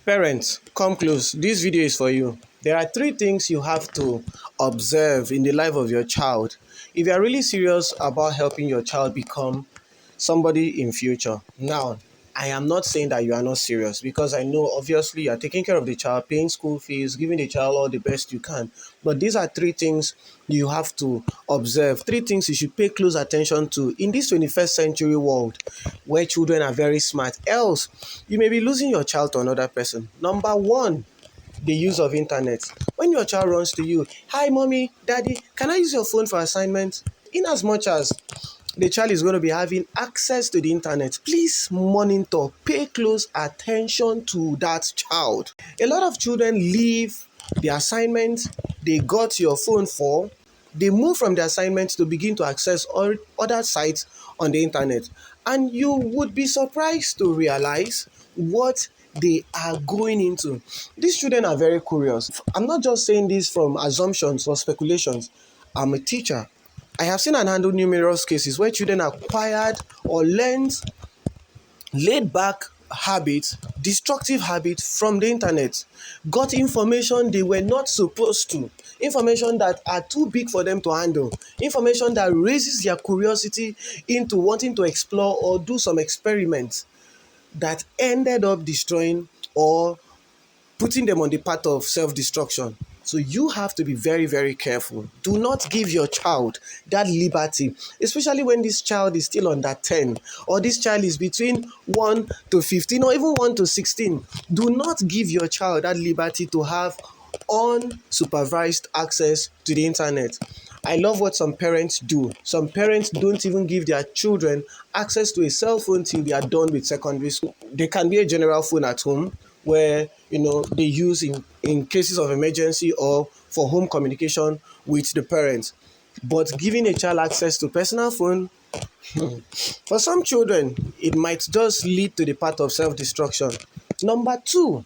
Parents, come close. This video is for you. There are three things you have to observe in the life of your child if you are really serious about helping your child become somebody in future. Now, I am not saying that you are not serious because I know obviously you are taking care of the child, paying school fees, giving the child all the best you can. But these are three things you have to observe, three things you should pay close attention to in this 21st century world where children are very smart. Else, you may be losing your child to another person. Number one, the use of internet. When your child runs to you, hi mommy, daddy, can I use your phone for assignment? In as much as the child is going to be having access to the internet, please monitor, pay close attention to that child. A lot of children leave the assignment they got your phone for, they move from the assignment to begin to access all other sites on the internet, and you would be surprised to realize what they are going into. These children are very curious. I'm not just saying this from assumptions or speculations. I'm a teacher. I have seen and handled numerous cases where children acquired or learned laid back habits, destructive habits from the internet, got information they were not supposed to, information that are too big for them to handle, information that raises their curiosity into wanting to explore or do some experiments that ended up destroying or putting them on the path of self-destruction. So you have to be very, very careful. Do not give your child that liberty, especially when this child is still under 10 or this child is between 1 to 15 or even 1 to 16. Do not give your child that liberty to have unsupervised access to the internet. I love what some parents do. Some parents don't even give their children access to a cell phone till they are done with secondary school. There can be a general phone at home where they use in cases of emergency or for home communication with the parents. But giving a child access to personal phone, for some children, it might just lead to the path of self-destruction. Number two,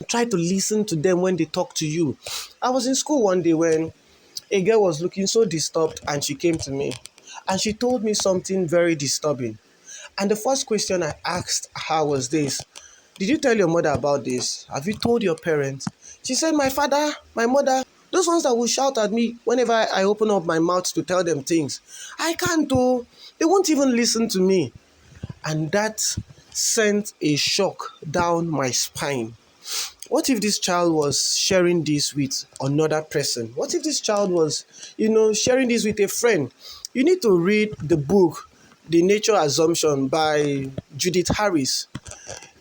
try to listen to them when they talk to you. I was in school one day when a girl was looking so disturbed and she came to me and she told me something very disturbing. And the first question I asked her was this: did you tell your mother about this? Have you told your parents? She said, my father, my mother, those ones that will shout at me whenever I open up my mouth to tell them things. I can't do. They won't even listen to me. And that sent a shock down my spine. What if this child was sharing this with another person? What if this child was, sharing this with a friend? You need to read the book, The Nature Assumption by Judith Harris.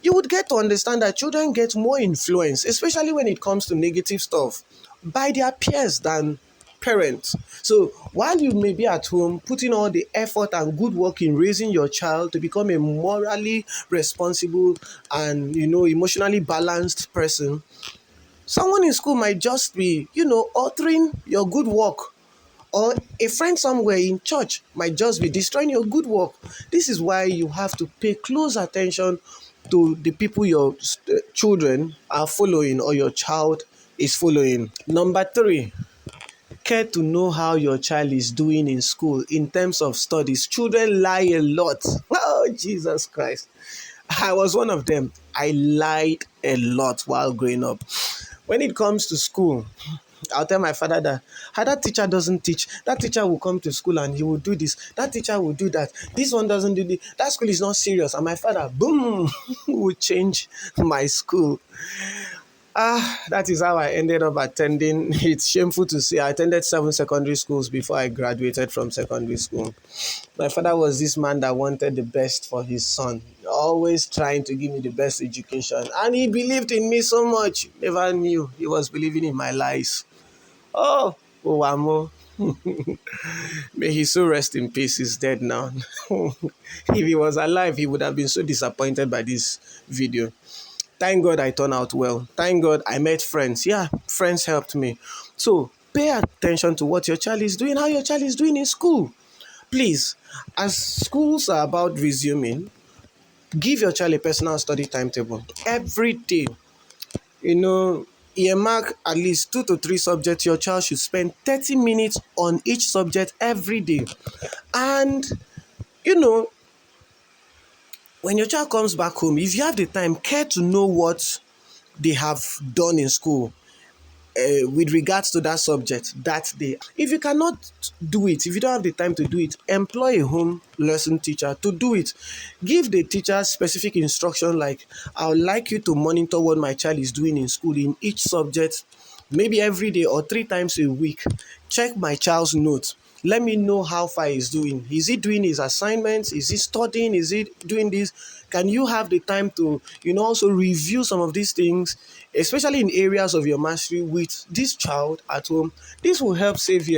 You would get to understand that children get more influence, especially when it comes to negative stuff, by their peers than parents. So while you may be at home putting all the effort and good work in raising your child to become a morally responsible and emotionally balanced person, someone in school might just be altering your good work, or a friend somewhere in church might just be destroying your good work. This is why you have to pay close attention to the people your children are following or your child is following. Number three, care to know how your child is doing in school in terms of studies. Children lie a lot. Oh, Jesus Christ. I was one of them. I lied a lot while growing up. When it comes to school, I'll tell my father that that teacher doesn't teach. That teacher will come to school and he will do this. That teacher will do that. This one doesn't do this. That school is not serious. And my father, boom, would change my school. That is how I ended up attending. It's shameful to say I attended 7 secondary schools before I graduated from secondary school. My father was this man that wanted the best for his son, always trying to give me the best education. And he believed in me so much. Never knew he was believing in my lies. Oh, Owamo. May he so rest in peace. He's dead now. If he was alive, he would have been so disappointed by this video. Thank God I turned out well. Thank God I met friends. Yeah, friends helped me. So pay attention to what your child is doing, how your child is doing in school. Please, as schools are about resuming, give your child a personal study timetable every day. Earmark at least 2 to 3 subjects. Your child should spend 30 minutes on each subject every day. And, when your child comes back home, if you have the time, care to know what they have done in school with regards to that subject that day. If you cannot do it, if you don't have the time to do it, employ a home lesson teacher to do it. Give the teacher specific instruction like, I would like you to monitor what my child is doing in school in each subject, maybe every day or 3 times a week. Check my child's notes. Let me know how far he's doing. Is he doing his assignments? Is he studying? Is he doing this? Can you have the time to, also review some of these things, especially in areas of your mastery with this child at home? This will help save you